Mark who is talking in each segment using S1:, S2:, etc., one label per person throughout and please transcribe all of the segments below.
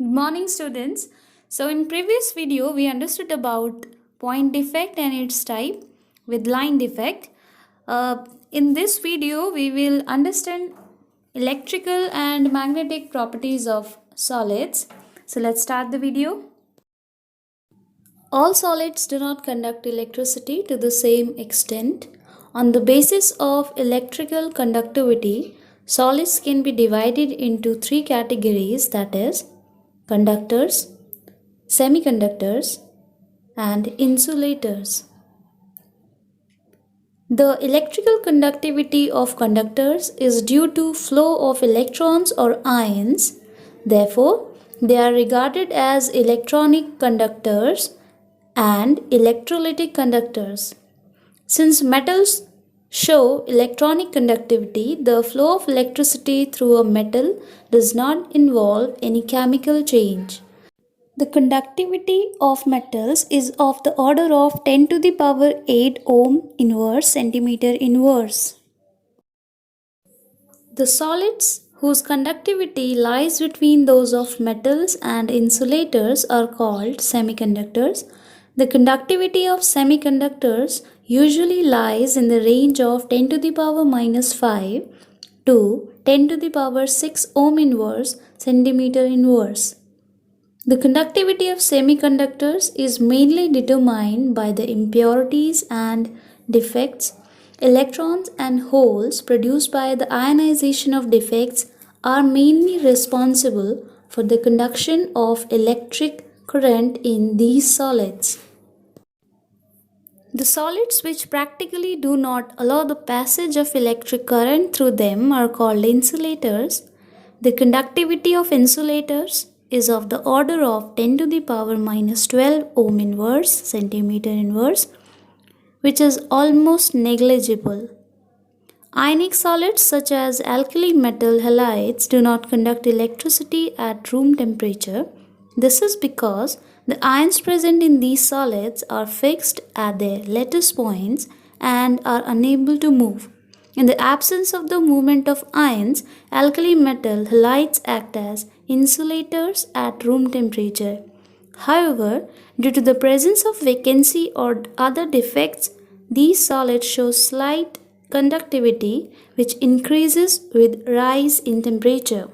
S1: Good morning, students. So in previous video we understood about point defect and its type with line defect. In this video we will understand electrical and magnetic properties of solids. So let's start the video. All solids do not conduct electricity to the same extent. On the basis of electrical conductivity, solids can be divided into three categories, that is conductors, semiconductors, and insulators. The electrical conductivity of conductors is due to flow of electrons or ions. Therefore, they are regarded as electronic conductors and electrolytic conductors. Since metals show electronic conductivity, the flow of electricity through a metal does not involve any chemical change. The conductivity of metals is of the order of 10 to the power 8 ohm inverse centimeter inverse. The solids whose conductivity lies between those of metals and insulators are called semiconductors. The conductivity of semiconductors usually lies in the range of 10 to the power minus 5 to 10 to the power 6 ohm inverse centimeter inverse. The conductivity of semiconductors is mainly determined by the impurities and defects. Electrons and holes produced by the ionization of defects are mainly responsible for the conduction of electric current in these solids. The solids which practically do not allow the passage of electric current through them are called insulators. The conductivity of insulators is of the order of 10 to the power minus 12 ohm inverse centimeter inverse, which is almost negligible. Ionic solids such as alkali metal halides do not conduct electricity at room temperature. This is because the ions present in these solids are fixed at their lattice points and are unable to move. In the absence of the movement of ions, alkali metal halides act as insulators at room temperature. However, due to the presence of vacancy or other defects, these solids show slight conductivity which increases with rise in temperature.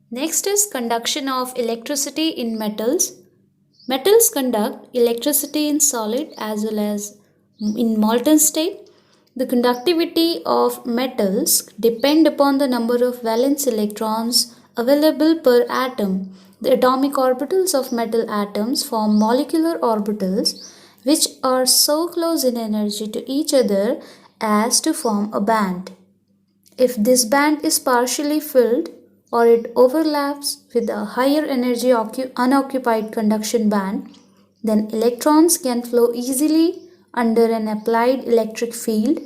S1: Next is conduction of electricity in metals. Metals conduct electricity in solid as well as in molten state. The conductivity of metals depend upon the number of valence electrons available per atom. The atomic orbitals of metal atoms form molecular orbitals which are so close in energy to each other as to form a band. If this band is partially filled or it overlaps with a higher energy unoccupied conduction band, then electrons can flow easily under an applied electric field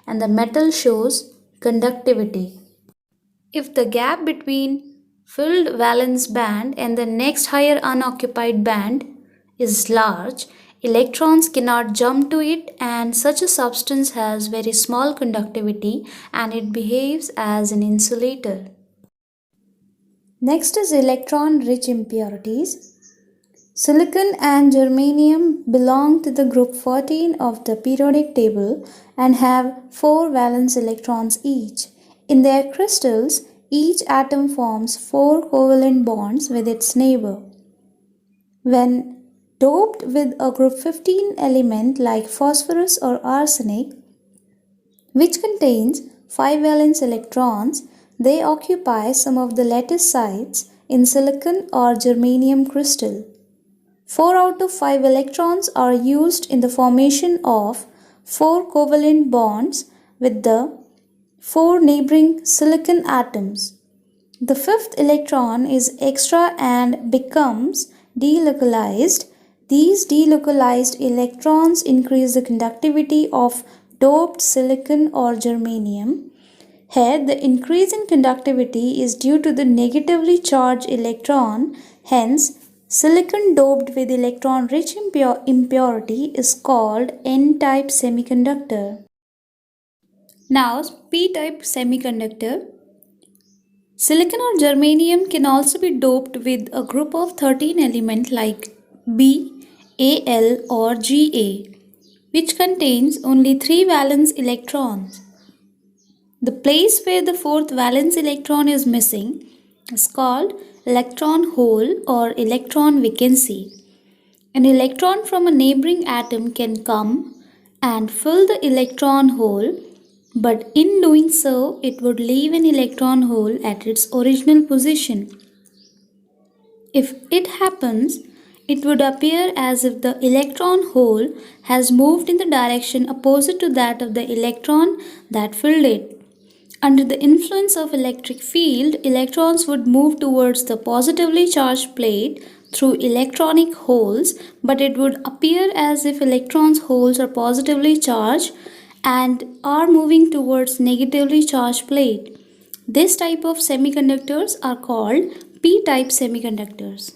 S1: and the metal shows conductivity. If the gap between filled valence band and the next higher unoccupied band is large, electrons cannot jump to it and such a substance has very small conductivity and it behaves as an insulator. Next is electron-rich impurities. Silicon and germanium belong to the group 14 of the periodic table and have 4 valence electrons each. In their crystals, each atom forms 4 covalent bonds with its neighbor. When doped with a group 15 element like phosphorus or arsenic, which contains 5 valence electrons, they occupy some of the lattice sites in silicon or germanium crystal. 4 out of 5 electrons are used in the formation of 4 covalent bonds with the 4 neighboring silicon atoms. The fifth electron is extra and becomes delocalized. These delocalized electrons increase the conductivity of doped silicon or germanium. Here, the increase in conductivity is due to the negatively charged electron. Hence, silicon doped with electron-rich impurity is called N-type semiconductor. Now, P-type semiconductor. Silicon or germanium can also be doped with a group of 13 element like B, Al or Ga, which contains only 3 valence electrons. The place where the fourth valence electron is missing is called electron hole or electron vacancy. An electron from a neighboring atom can come and fill the electron hole, but in doing so, it would leave an electron hole at its original position. If it happens, it would appear as if the electron hole has moved in the direction opposite to that of the electron that filled it. Under the influence of electric field, electrons would move towards the positively charged plate through electronic holes, but it would appear as if electrons holes are positively charged and are moving towards negatively charged plate. This type of semiconductors are called p-type semiconductors.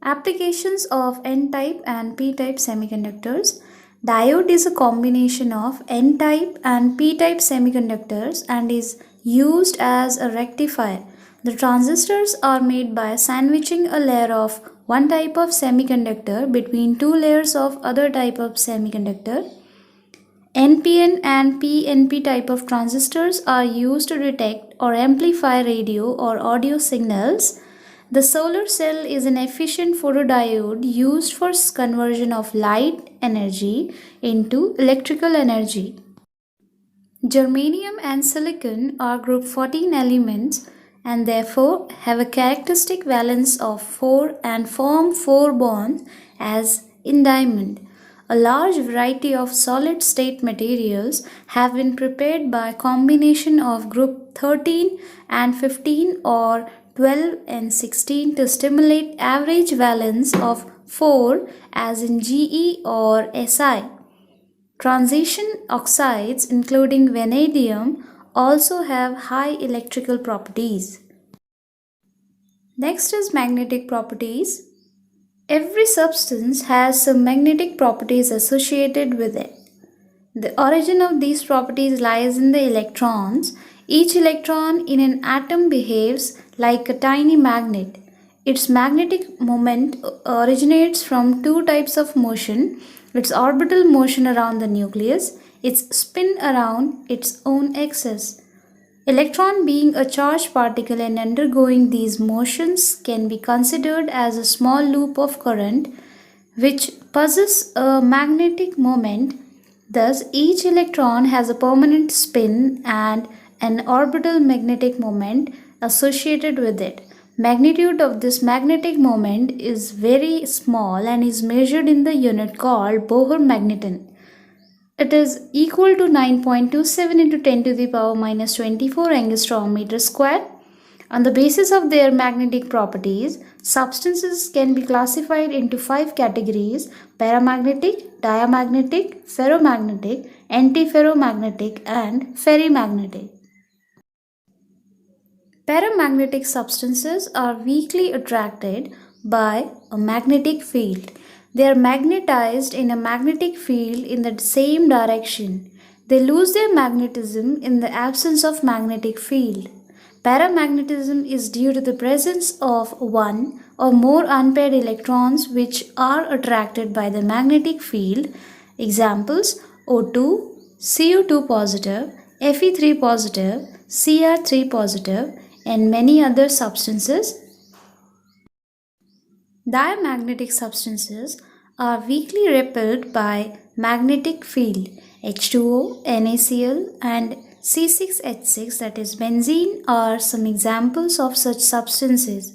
S1: Applications of n-type and p-type semiconductors. Diode is a combination of n-type and p-type semiconductors and is used as a rectifier. The transistors are made by sandwiching a layer of one type of semiconductor between two layers of other type of semiconductor. NPN and PNP type of transistors are used to detect or amplify radio or audio signals. The solar cell is an efficient photodiode used for conversion of light energy into electrical energy. Germanium and silicon are group 14 elements and therefore have a characteristic valence of 4 and form 4 bonds as in diamond. A large variety of solid state materials have been prepared by combination of group 13 and 15 or 12 and 16 to stimulate average valence of 4 as in Ge or Si. Transition oxides including vanadium also have high electrical properties. Next is magnetic properties. Every substance has some magnetic properties associated with it. The origin of these properties lies in the electrons. Each electron in an atom behaves like a tiny magnet. Its magnetic moment originates from two types of motion: its orbital motion around the nucleus, its spin around its own axis. Electron being a charged particle and undergoing these motions can be considered as a small loop of current which possesses a magnetic moment. Thus, each electron has a permanent spin and an orbital magnetic moment associated with it. Magnitude of this magnetic moment is very small and is measured in the unit called Bohr magneton. It is equal to 9.27 into 10 to the power minus 24 angstrom meter square. On the basis of their magnetic properties, substances can be classified into 5 categories: paramagnetic, diamagnetic, ferromagnetic, antiferromagnetic, and ferrimagnetic. Paramagnetic substances are weakly attracted by a magnetic field. They are magnetized in a magnetic field in the same direction. They lose their magnetism in the absence of magnetic field. Paramagnetism is due to the presence of one or more unpaired electrons which are attracted by the magnetic field. Examples: O2, Cu2 positive, Fe3 positive, Cr3 positive, and many other substances. Diamagnetic substances are weakly repelled by magnetic field. H2O, NaCl, and C6H6, that is benzene, are some examples of such substances.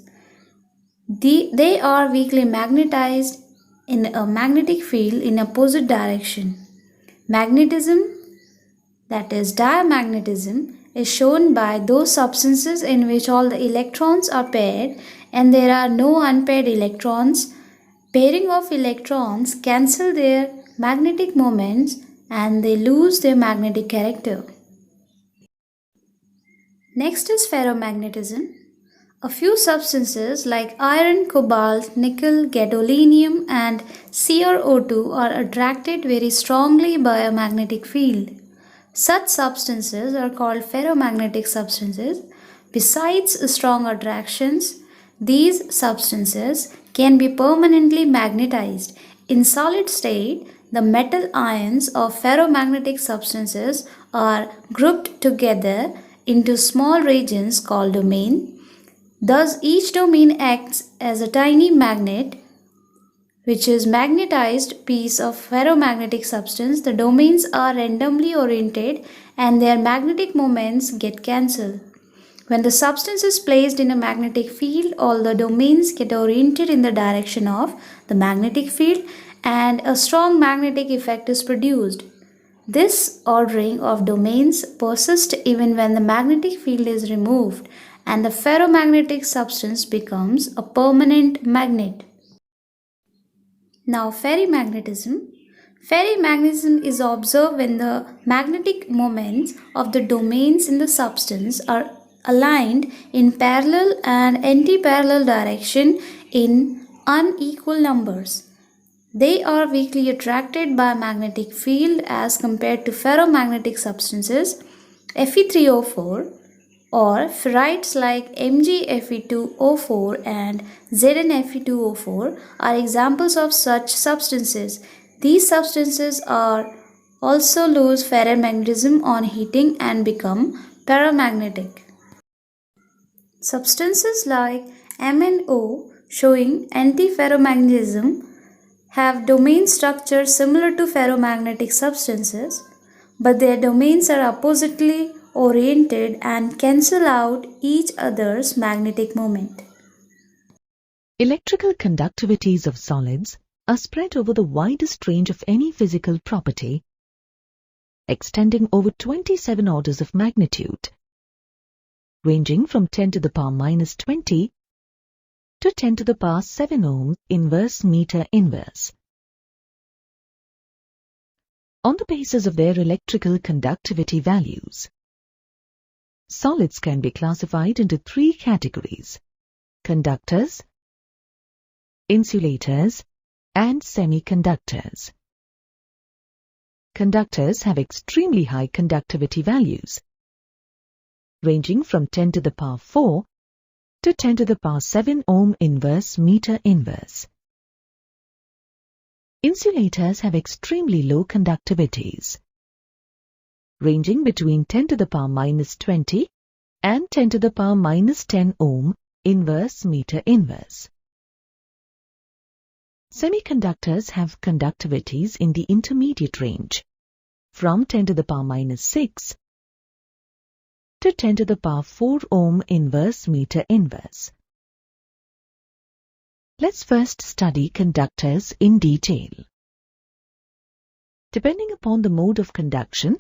S1: They are weakly magnetized in a magnetic field in opposite direction. Magnetism, that is diamagnetism, is shown by those substances in which all the electrons are paired and there are no unpaired electrons. Pairing of electrons cancel their magnetic moments and they lose their magnetic character. Next is ferromagnetism. A few substances like iron, cobalt, nickel, gadolinium, and CrO2 are attracted very strongly by a magnetic field. Such substances are called ferromagnetic substances. Besides strong attractions, these substances can be permanently magnetized. In solid state, the metal ions of ferromagnetic substances are grouped together into small regions called domain. Thus, each domain acts as a tiny magnet which is magnetized piece of ferromagnetic substance. The domains are randomly oriented and their magnetic moments get cancelled. When the substance is placed in a magnetic field, all the domains get oriented in the direction of the magnetic field and a strong magnetic effect is produced. This ordering of domains persists even when the magnetic field is removed and the ferromagnetic substance becomes a permanent magnet. Now, ferrimagnetism. Ferrimagnetism is observed when the magnetic moments of the domains in the substance are aligned in parallel and anti-parallel direction in unequal numbers. They are weakly attracted by magnetic field as compared to ferromagnetic substances Fe3O4 or ferrites like MgFe2O4 and ZnFe2O4 are examples of such substances. These substances are also lose ferromagnetism on heating and become paramagnetic. Substances like MnO showing antiferromagnetism have domain structures similar to ferromagnetic substances, but their domains are oppositely oriented and cancel out each other's magnetic moment.
S2: Electrical conductivities of solids are spread over the widest range of any physical property, extending over 27 orders of magnitude, ranging from 10 to the power minus 20 to 10 to the power 7 ohm inverse meter inverse. On the basis of their electrical conductivity values, solids can be classified into three categories: conductors, insulators, and semiconductors. Conductors have extremely high conductivity values, ranging from 10 to the power 4 to 10 to the power 7 ohm inverse meter inverse. Insulators have extremely low conductivities, ranging between 10 to the power minus 20 and 10 to the power minus 10 ohm inverse meter inverse. Semiconductors have conductivities in the intermediate range, from 10 to the power minus 6 to 10 to the power 4 ohm inverse meter inverse. Let's first study conductors in detail. Depending upon the mode of conduction,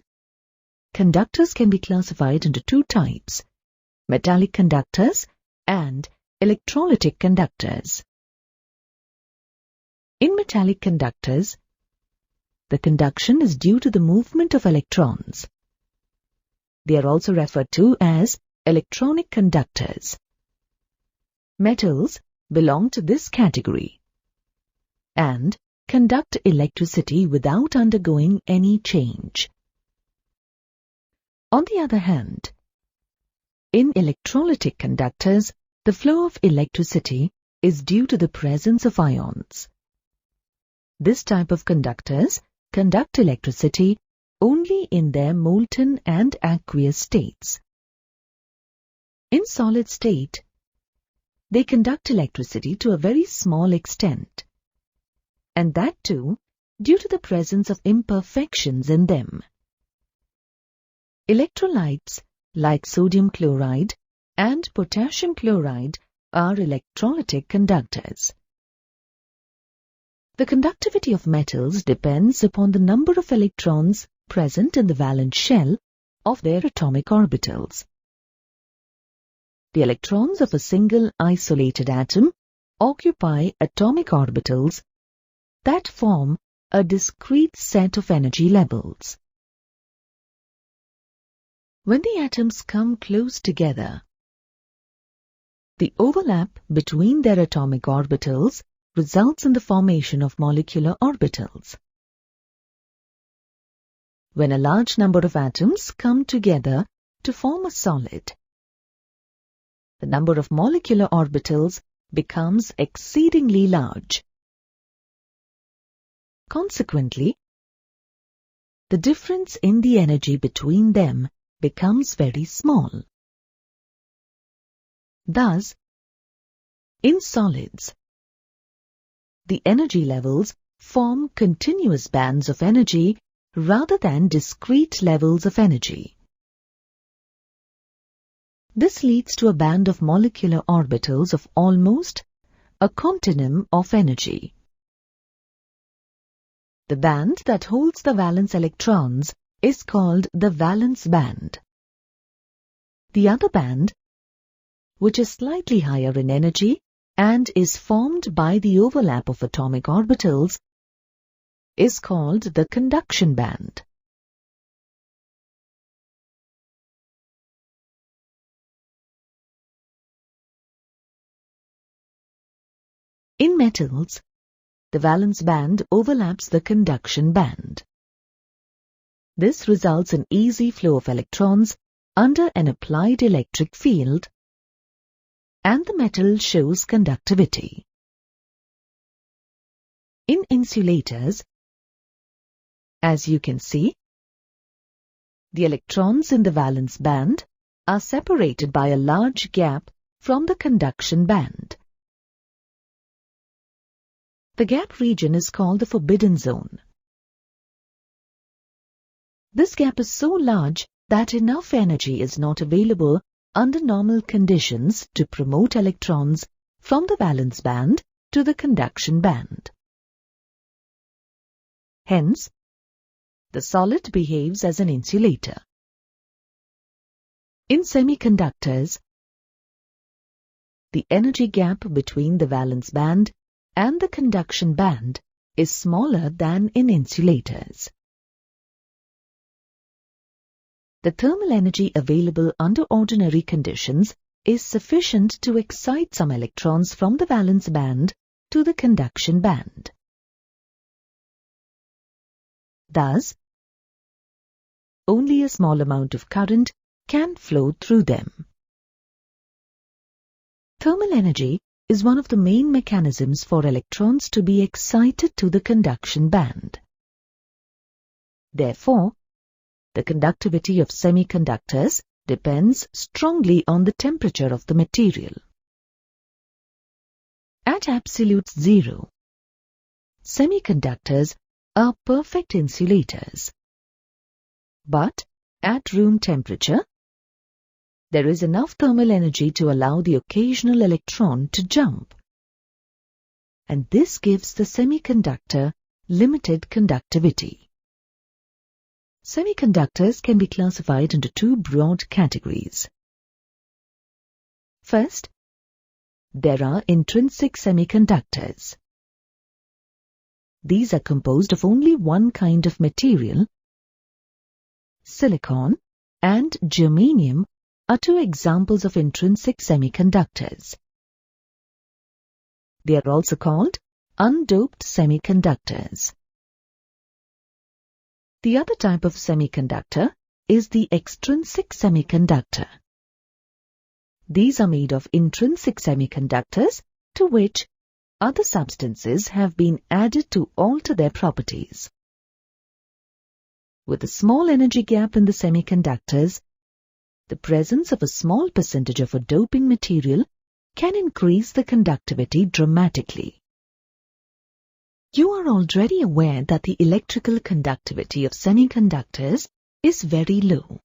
S2: conductors can be classified into two types: metallic conductors and electrolytic conductors. In metallic conductors, the conduction is due to the movement of electrons. They are also referred to as electronic conductors. Metals belong to this category and conduct electricity without undergoing any change. On the other hand, in electrolytic conductors, the flow of electricity is due to the presence of ions. This type of conductors conduct electricity only in their molten and aqueous states. In solid state, they conduct electricity to a very small extent, and that too due to the presence of imperfections in them. Electrolytes like sodium chloride and potassium chloride are electrolytic conductors. The conductivity of metals depends upon the number of electrons present in the valence shell of their atomic orbitals. The electrons of a single isolated atom occupy atomic orbitals that form a discrete set of energy levels. When the atoms come close together, the overlap between their atomic orbitals results in the formation of molecular orbitals. When a large number of atoms come together to form a solid, the number of molecular orbitals becomes exceedingly large. Consequently, the difference in the energy between them becomes very small. Thus, in solids, the energy levels form continuous bands of energy rather than discrete levels of energy. This leads to a band of molecular orbitals of almost a continuum of energy. The band that holds the valence electrons is called the valence band. The other band, which is slightly higher in energy and is formed by the overlap of atomic orbitals, is called the conduction band. In metals, the valence band overlaps the conduction band. This results in easy flow of electrons under an applied electric field, and the metal shows conductivity. In insulators, as you can see, the electrons in the valence band are separated by a large gap from the conduction band. The gap region is called the forbidden zone. This gap is so large that enough energy is not available under normal conditions to promote electrons from the valence band to the conduction band. Hence, the solid behaves as an insulator. In semiconductors, the energy gap between the valence band and the conduction band is smaller than in insulators. The thermal energy available under ordinary conditions is sufficient to excite some electrons from the valence band to the conduction band. Thus, only a small amount of current can flow through them. Thermal energy is one of the main mechanisms for electrons to be excited to the conduction band. Therefore, the conductivity of semiconductors depends strongly on the temperature of the material. At absolute zero, semiconductors are perfect insulators. But at room temperature, there is enough thermal energy to allow the occasional electron to jump. And this gives the semiconductor limited conductivity. Semiconductors can be classified into two broad categories. First, there are intrinsic semiconductors. These are composed of only one kind of material. Silicon and germanium are two examples of intrinsic semiconductors. They are also called undoped semiconductors. The other type of semiconductor is the extrinsic semiconductor. These are made of intrinsic semiconductors to which other substances have been added to alter their properties. With a small energy gap in the semiconductors, the presence of a small percentage of a doping material can increase the conductivity dramatically. You are already aware that the electrical conductivity of semiconductors is very low.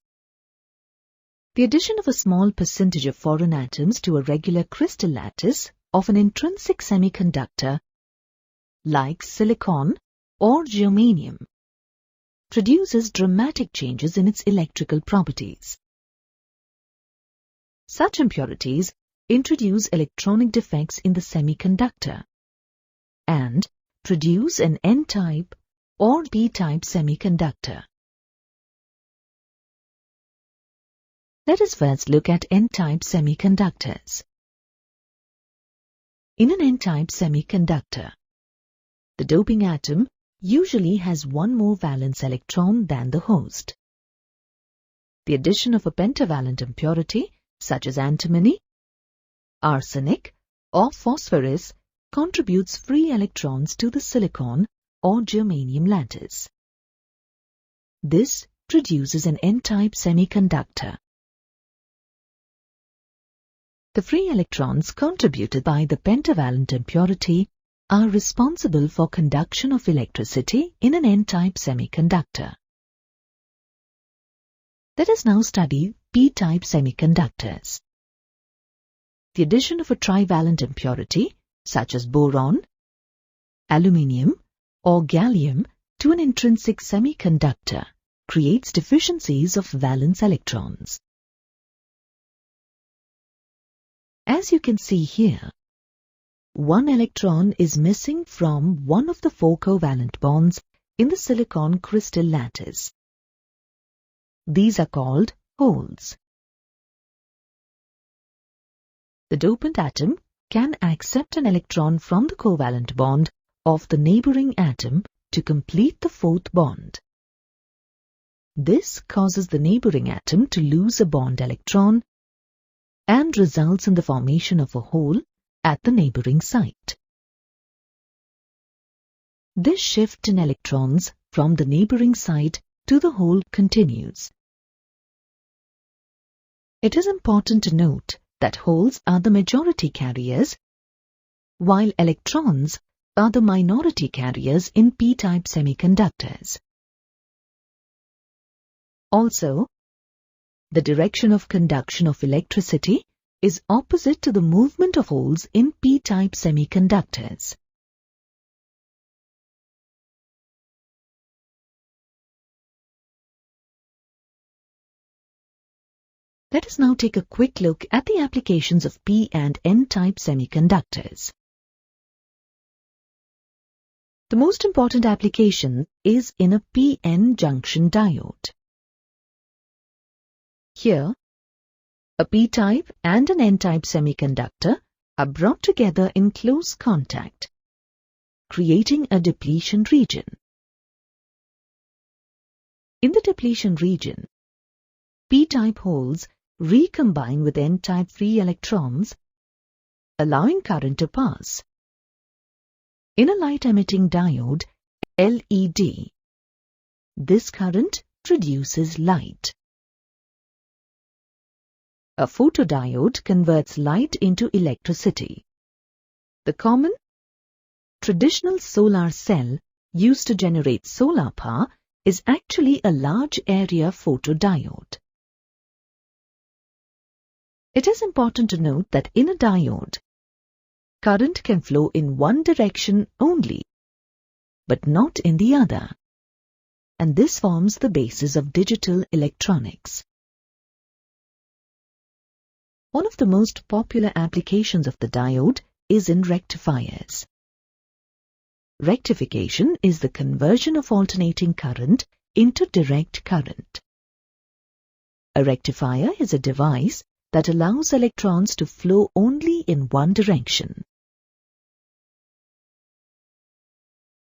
S2: The addition of a small percentage of foreign atoms to a regular crystal lattice of an intrinsic semiconductor, like silicon or germanium, produces dramatic changes in its electrical properties. Such impurities introduce electronic defects in the semiconductor and produce an N-type or P-type semiconductor. Let us first look at N-type semiconductors. In an N-type semiconductor, the doping atom usually has one more valence electron than the host. The addition of a pentavalent impurity, such as antimony, arsenic, or phosphorus contributes free electrons to the silicon or germanium lattice. This produces an N-type semiconductor. The free electrons contributed by the pentavalent impurity are responsible for conduction of electricity in an N-type semiconductor. Let us now study P-type semiconductors. The addition of a trivalent impurity, such as boron, aluminium, or gallium, to an intrinsic semiconductor creates deficiencies of valence electrons. As you can see here, one electron is missing from one of the 4 covalent bonds in the silicon crystal lattice. These are called holes. The dopant atom can accept an electron from the covalent bond of the neighboring atom to complete the 4th bond. This causes the neighboring atom to lose a bond electron and results in the formation of a hole at the neighboring site. This shift in electrons from the neighboring site to the hole continues. It is important to note that holes are the majority carriers, while electrons are the minority carriers in P-type semiconductors. Also, the direction of conduction of electricity is opposite to the movement of holes in P-type semiconductors. Let us now take a quick look at the applications of P and N-type semiconductors. The most important application is in a p-n junction diode. Here, a P-type and an N-type semiconductor are brought together in close contact, creating a depletion region. In the depletion region, P-type holes recombine with N-type free electrons, allowing current to pass. In a light-emitting diode, LED, this current produces light. A photodiode converts light into electricity. The common, traditional solar cell used to generate solar power is actually a large area photodiode. It is important to note that in a diode, current can flow in one direction only, but not in the other, and this forms the basis of digital electronics. One of the most popular applications of the diode is in rectifiers. Rectification is the conversion of alternating current into direct current. A rectifier is a device that allows electrons to flow only in one direction.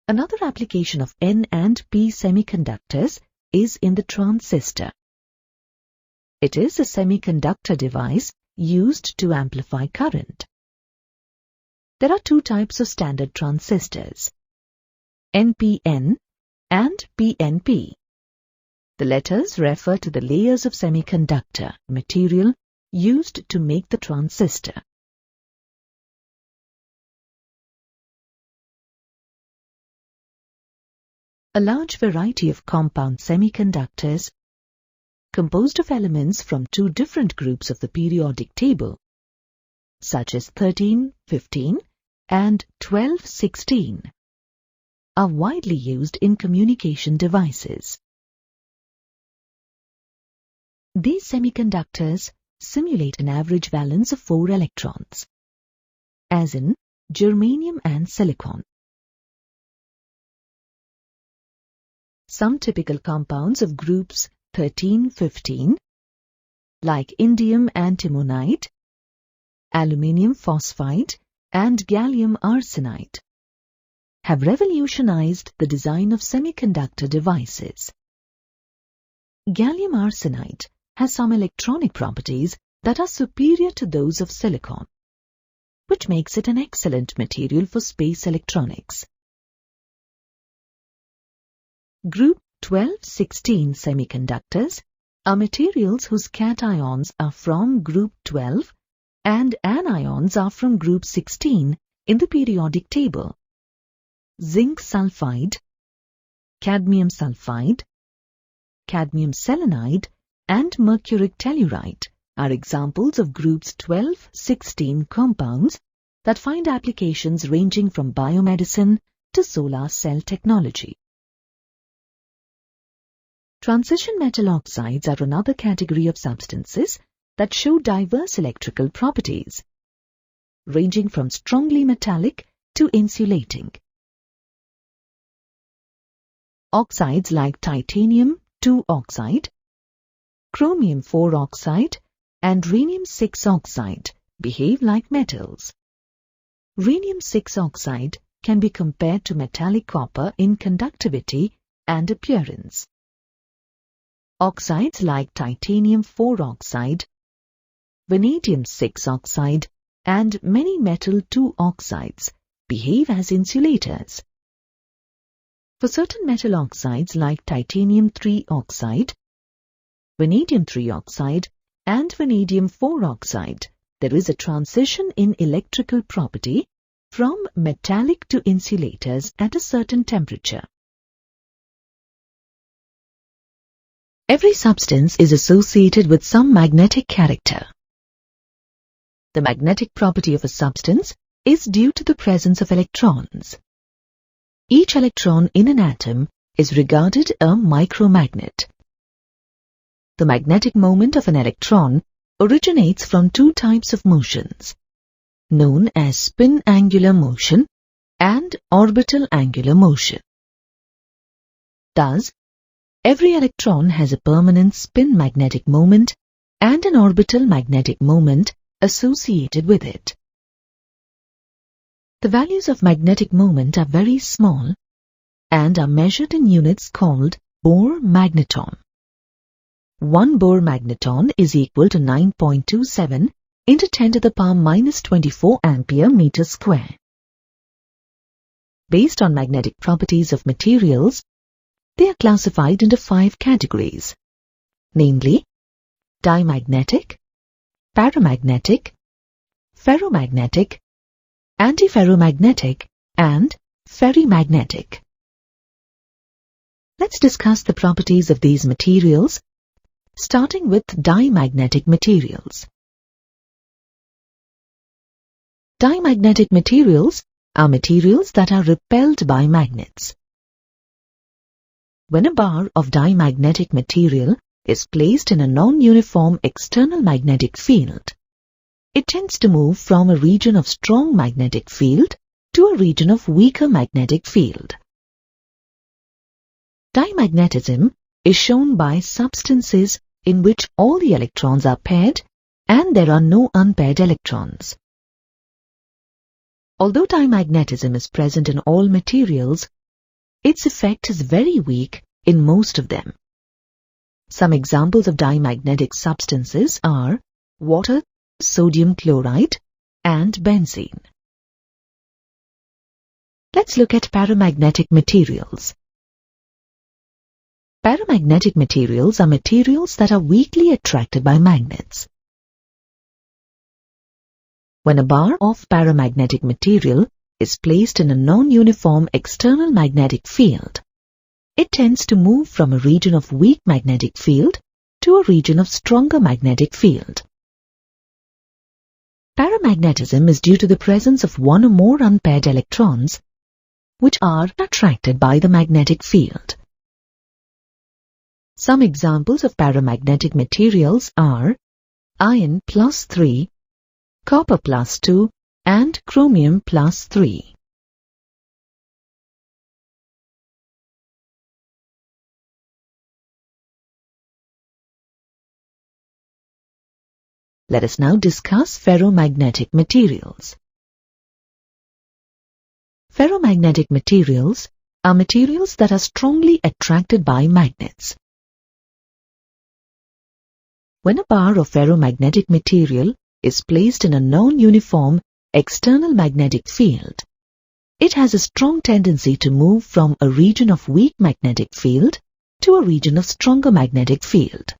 S2: Another application of N and P semiconductors is in the transistor. It is a semiconductor device used to amplify current. There are 2 types of standard transistors, NPN and PNP. The letters refer to the layers of semiconductor material used to make the transistor. A large variety of compound semiconductors, composed of elements from 2 different groups of the periodic table, such as 13, 15 and 12, 16, are widely used in communication devices. These semiconductors simulate an average valence of 4 electrons, as in germanium and silicon. Some typical compounds of groups 13, 15, like indium antimonide, aluminium phosphide, and gallium arsenide, have revolutionized the design of semiconductor devices. Gallium arsenide has some electronic properties that are superior to those of silicon. which makes it an excellent material for space electronics. Group 12-16 semiconductors are materials whose cations are from group 12 and anions are from group 16 in the periodic table. Zinc sulfide, cadmium sulfide, cadmium selenide, and mercuric telluride are examples of groups 12-16 compounds that find applications ranging from biomedicine to solar cell technology. Transition metal oxides are another category of substances that show diverse electrical properties, ranging from strongly metallic to insulating. Oxides like titanium 2 oxide, chromium 4 oxide, and rhenium 6 oxide behave like metals. Rhenium 6 oxide can be compared to metallic copper in conductivity and appearance. Oxides like titanium 4 oxide, vanadium 6 oxide, and many metal 2 oxides behave as insulators. For certain metal oxides like titanium 3 oxide, vanadium 3 oxide, and vanadium 4 oxide, there is a transition in electrical property from metallic to insulators at a certain temperature. Every substance is associated with some magnetic character. The magnetic property of a substance is due to the presence of electrons. Each electron in an atom is regarded a micromagnet. The magnetic moment of an electron originates from two types of motions, known as spin angular motion and orbital angular motion. Thus, every electron has a permanent spin magnetic moment and an orbital magnetic moment associated with it. The values of magnetic moment are very small and are measured in units called Bohr magneton. 1 Bohr magneton is equal to 9.27 into 10 to the power minus 24 ampere meter square. Based on magnetic properties of materials, they are classified into 5 categories, namely diamagnetic, paramagnetic, ferromagnetic, antiferromagnetic, and ferrimagnetic. Let's discuss the properties of these materials, starting with diamagnetic materials. Diamagnetic materials are materials that are repelled by magnets. When a bar of diamagnetic material is placed in a non-uniform external magnetic field, it tends to move from a region of strong magnetic field to a region of weaker magnetic field. Diamagnetism is shown by substances in which all the electrons are paired and there are no unpaired electrons. Although diamagnetism is present in all materials, its effect is very weak in most of them. Some examples of diamagnetic substances are water, sodium chloride, and benzene. Let's look at paramagnetic materials. Paramagnetic materials are materials that are weakly attracted by magnets. When a bar of paramagnetic material is placed in a non-uniform external magnetic field, it tends to move from a region of weak magnetic field to a region of stronger magnetic field. Paramagnetism is due to the presence of one or more unpaired electrons which are attracted by the magnetic field. Some examples of paramagnetic materials are iron +3, copper +2, and chromium +3. Let us now discuss ferromagnetic materials. Ferromagnetic materials are materials that are strongly attracted by magnets. When a bar of ferromagnetic material is placed in a non-uniform external magnetic field, it has a strong tendency to move from a region of weak magnetic field to a region of stronger magnetic field.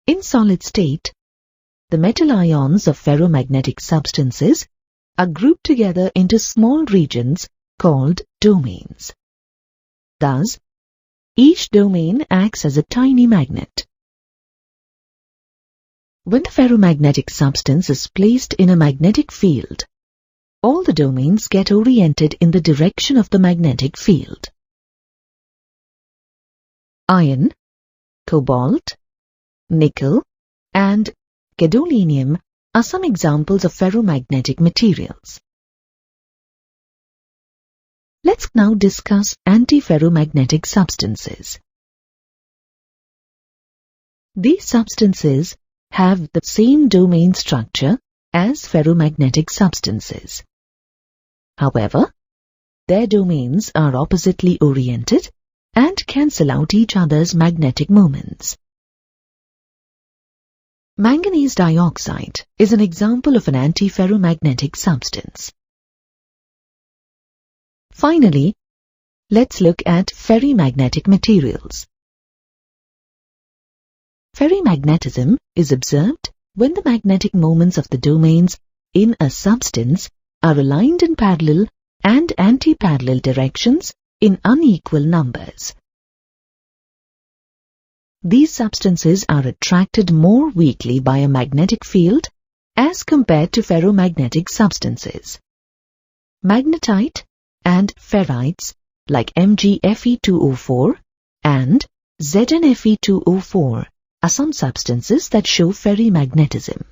S2: In solid state, the metal ions of ferromagnetic substances are grouped together into small regions called domains. Thus, each domain acts as a tiny magnet. When the ferromagnetic substance is placed in a magnetic field, all the domains get oriented in the direction of the magnetic field. Iron, cobalt, nickel, and gadolinium are some examples of ferromagnetic materials. Let's now discuss antiferromagnetic substances. These substances have the same domain structure as ferromagnetic substances. However, their domains are oppositely oriented and cancel out each other's magnetic moments. Manganese dioxide is an example of an antiferromagnetic substance. Finally, let's look at ferrimagnetic materials. Ferrimagnetism is observed when the magnetic moments of the domains in a substance are aligned in parallel and anti-parallel directions in unequal numbers. These substances are attracted more weakly by a magnetic field as compared to ferromagnetic substances. Magnetite and ferrites like MgFe2O4 and ZnFe2O4 are some substances that show ferrimagnetism.